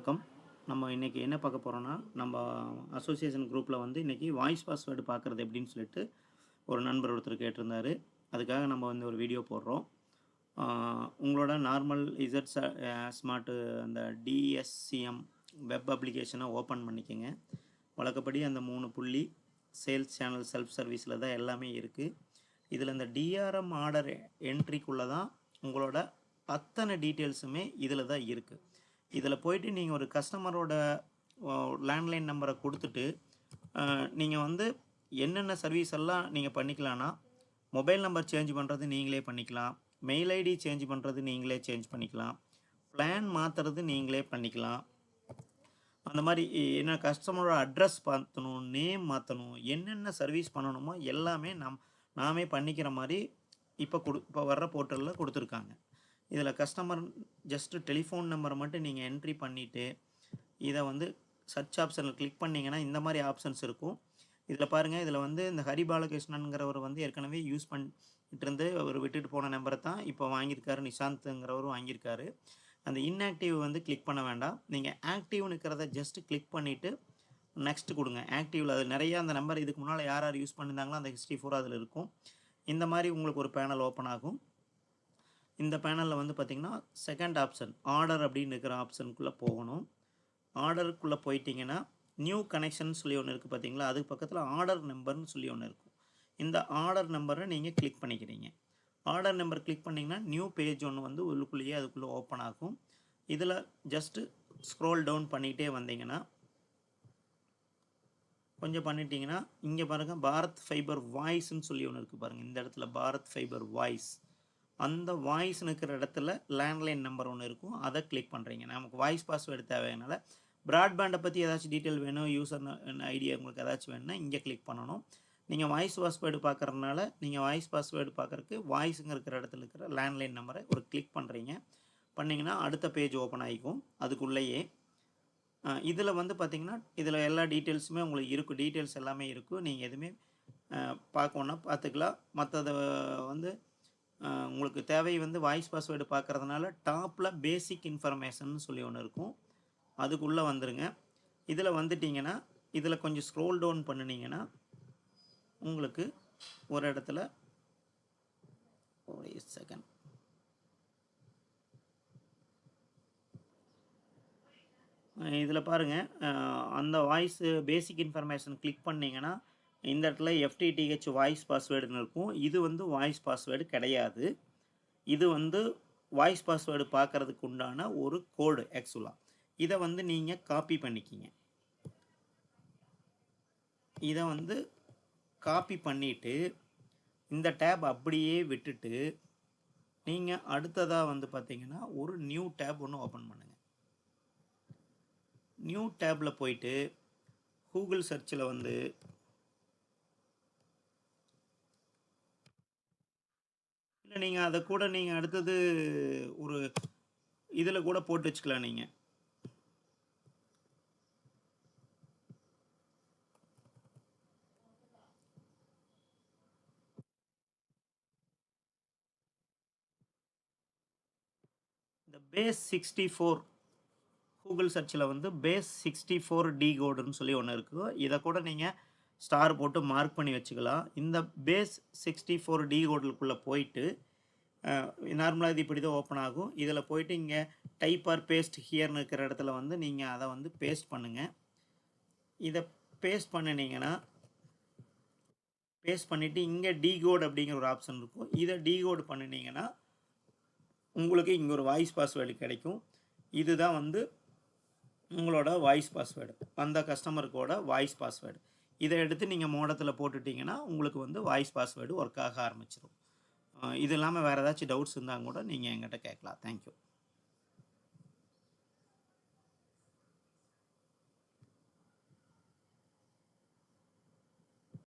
வணக்கம். நம்ம இன்னைக்கு என்ன பார்க்க போறோம்னா, நம்ம அசோசியேஷன் குரூப்ல வந்து இன்னைக்கு வாய்ஸ் பாஸ்வேர்டு பார்க்குறது எப்படின்னு சொல்லிட்டு ஒரு நண்பர் ஒருத்தர் கேட்டிருந்தாரு. அதுக்காக நம்ம வந்து ஒரு வீடியோ போடுறோம். ஆ உங்களோட நார்மல் இசட் ஸ்மார்ட் அந்த டிஎஸ்சிஎம் வெப் அப்ளிகேஷன ஓப்பன் பண்ணிக்கங்க. வழக்கப்படி அந்த 3 புள்ளி சேல்ஸ் சேனல் செல்ஃப் சர்வீஸில தான் எல்லாமே இருக்கு. இதில இந்த டிஆர்எம் ஆர்டர் என்ட்ரிக்குள்ள தான் உங்களோட அத்தனை டீட்டெயில்ஸுமே இதில தான் இருக்கு. இதில் போயிட்டு நீங்கள் ஒரு கஸ்டமரோட லேண்ட்லைன் நம்பரை கொடுத்துட்டு நீங்கள் வந்து என்னென்ன சர்வீஸ் எல்லாம் நீங்கள் பண்ணிக்கலாம்னா, மொபைல் நம்பர் சேஞ்ச் பண்ணுறது நீங்களே பண்ணிக்கலாம், மெயில் ஐடி சேஞ்ச் பண்ணுறது நீங்களே சேஞ்ச் பண்ணிக்கலாம், பிளான் மாற்றுறது நீங்களே பண்ணிக்கலாம். அந்த மாதிரி என்ன கஸ்டமரோட அட்ரஸ் மாற்றணும், நேம் மாற்றணும், என்னென்ன சர்வீஸ் பண்ணணுமோ எல்லாமே நாமே பண்ணிக்கிற மாதிரி இப்போ வர்ற போர்ட்டலில் கொடுத்துருக்காங்க. இதில் கஸ்டமர் ஜஸ்ட்டு டெலிஃபோன் நம்பரை மட்டும் நீங்கள் என்ட்ரி பண்ணிவிட்டு இதை வந்து சர்ச் ஆப்ஷனில் கிளிக் பண்ணிங்கன்னா இந்த மாதிரி ஆப்ஷன்ஸ் இருக்கும். இதில் பாருங்கள், இதில் வந்து இந்த ஹரி பாலகிருஷ்ணன்கிறவர் வந்து ஏற்கனவே யூஸ் பண்ணிட்டு இருந்து அவர் விட்டுட்டு போன நம்பரை தான் இப்போ வாங்கியிருக்காரு. நிஷாந்த்ங்கிறவரும் வாங்கியிருக்காரு. அந்த இன்ஆக்டிவ் வந்து கிளிக் பண்ண வேண்டாம். நீங்கள் ஆக்டிவ்னு இருக்கிறத ஜஸ்ட்டு கிளிக் பண்ணிவிட்டு நெக்ஸ்ட் கொடுங்க. ஆக்டிவில் அது நிறையா அந்த நம்பர் இதுக்கு முன்னால் யார் யார் யூஸ் பண்ணியிருந்தாங்களோ அந்த ஹிஸ்ட்ரி பூரா அதில் இருக்கும். இந்த மாதிரி உங்களுக்கு ஒரு பேனல் ஓப்பன் ஆகும். இந்த பேனலில் வந்து பார்த்திங்கன்னா செகண்ட் ஆப்ஷன் ஆர்டர் அப்படின்னு இருக்கிற ஆப்ஷனுக்குள்ளே போகணும். ஆர்டருக்குள்ளே போயிட்டிங்கன்னா நியூ கனெக்ஷன் சொல்லி ஒன்று இருக்குது பார்த்தீங்களா, அதுக்கு பக்கத்தில் ஆர்டர் நம்பர்னு சொல்லி ஒன்று இருக்கும். இந்த ஆர்டர் நம்பரை நீங்கள் கிளிக் பண்ணிக்கிறீங்க. ஆர்டர் நம்பர் கிளிக் பண்ணிங்கன்னா நியூ பேஜ் ஒன்று வந்து உள்ளுக்குள்ளேயே அதுக்குள்ளே ஓப்பன் ஆகும். இதில் ஜஸ்ட்டு ஸ்க்ரோல் டவுன் பண்ணிகிட்டே வந்தீங்கன்னா கொஞ்சம் பண்ணிட்டீங்கன்னா இங்கே பாருங்கள், பாரத் ஃபைபர் வாய்ஸ்ன்னு சொல்லி ஒன்று இருக்குது பாருங்கள். இந்த இடத்துல பாரத் ஃபைபர் வாய்ஸ், அந்த வாய்ஸ்னு இருக்கிற இடத்துல லேண்ட்லைன் நம்பர் ஒன்று இருக்கும். அதை கிளிக் பண்ணுறீங்க. நமக்கு வாய்ஸ் பாஸ்வேர்டு தேவையானால ப்ராட்பேண்டை பற்றி ஏதாச்சும் டீட்டெயில் வேணும், யூசர் ஐடியா உங்களுக்கு ஏதாச்சும் வேணும்னா இங்கே கிளிக் பண்ணணும். நீங்கள் வாய்ஸ் பாஸ்வேர்டு பார்க்குறதுனால நீங்கள் வாய்ஸ் பாஸ்வேர்டு பார்க்குறதுக்கு வாய்ஸுங்க இருக்கிற இடத்துல இருக்கிற லேண்ட்லைன் நம்பரை ஒரு கிளிக் பண்ணுறீங்க. பண்ணிங்கன்னா அடுத்த பேஜ் ஓப்பன் ஆகிக்கும். அதுக்குள்ளேயே இதில் வந்து பார்த்திங்கன்னா இதில் எல்லா டீட்டெயில்ஸுமே உங்களுக்கு இருக்கும். டீட்டெயில்ஸ் எல்லாமே இருக்கும். நீங்கள் எதுவுமே பார்க்கணுன்னா பார்த்துக்கலாம். மற்றதை வந்து உங்களுக்கு தேவை வந்து வாய்ஸ் பாஸ்வேர்டு பார்க்குறதுனால டாப்பில் பேசிக் இன்ஃபர்மேஷன் சொல்லி ஒன்று இருக்கும். அதுக்குள்ளே வந்துடுங்க. இதில் வந்துட்டிங்கன்னா இதில் கொஞ்சம் ஸ்க்ரோல் டவுன் பண்ணினீங்கன்னா உங்களுக்கு ஒரு இடத்துல ஒரு செகண்ட் இதில் பாருங்கள், அந்த வாய்ஸ் பேசிக் இன்ஃபர்மேஷன் கிளிக் பண்ணிங்கன்னா இந்த இடத்துல எஃப்டிடிஹெச் வாய்ஸ் பாஸ்வேர்டுன்னு இருக்கும். இது வந்து வாய்ஸ் பாஸ்வேர்டு கிடையாது. இது வந்து வாய்ஸ் பாஸ்வேர்டு பார்க்குறதுக்கு உண்டான ஒரு கோடு ஆக்சுவலாக. இதை வந்து நீங்கள் காப்பி பண்ணிக்கிங்க. இதை வந்து காப்பி பண்ணிவிட்டு இந்த டேப் அப்படியே விட்டுட்டு நீங்கள் அடுத்ததாக வந்து பார்த்தீங்கன்னா ஒரு நியூ டேப் ஒன்று ஓப்பன் பண்ணுங்கள். நியூ டேப்பில் போயிட்டு கூகுள் சர்ச்சில் வந்து இல்லை, நீங்கள் அதை கூட நீங்கள் அடுத்தது ஒரு இதில் கூட போட்டு வச்சுக்கலாம். நீங்கள் இந்த பேஸ் 64 கூகுள் சர்ச்சில் வந்து பேஸ் 64 டிகோடுன்னு சொல்லி ஒன்று இருக்குது. இதை கூட நீங்கள் ஸ்டார் போட்டு மார்க் பண்ணி வச்சுக்கலாம். இந்த பேஸ் 64 டிகோடுக்குள்ளே போயிட்டு நார்மலாக இது இப்படி தான் ஓப்பன் ஆகும். இதில் போயிட்டு இங்கே டைப் ஆர் பேஸ்ட் ஹியர்னு இருக்கிற இடத்துல வந்து நீங்கள் அதை வந்து பேஸ்ட் பண்ணுங்கள். இதை பேஸ்ட் பண்ணினீங்கன்னா பேஸ்ட் பண்ணிவிட்டு இங்கே டிகோட் அப்படிங்கிற ஒரு ஆப்ஷன் இருக்கும். இதை டிகோட் பண்ணினீங்கன்னா உங்களுக்கு இங்கே ஒரு வாய்ஸ் பாஸ்வேர்டு கிடைக்கும். இதுதான் வந்து உங்களோட வாய்ஸ் பாஸ்வேர்டு, அந்த கஸ்டமருக்கோட வாய்ஸ் பாஸ்வேர்டு. இதை எடுத்து நீங்கள் மோடத்தில் போட்டுட்டிங்கன்னா உங்களுக்கு வந்து வாய்ஸ் பாஸ்வேர்டு ஒர்க் ஆக ஆரம்பிச்சிடும். இது இல்லாமல் வேறு ஏதாச்சும் டவுட்ஸ் இருந்தால் கூட நீங்கள் என்கிட்ட கேட்கலாம். தேங்க்யூ.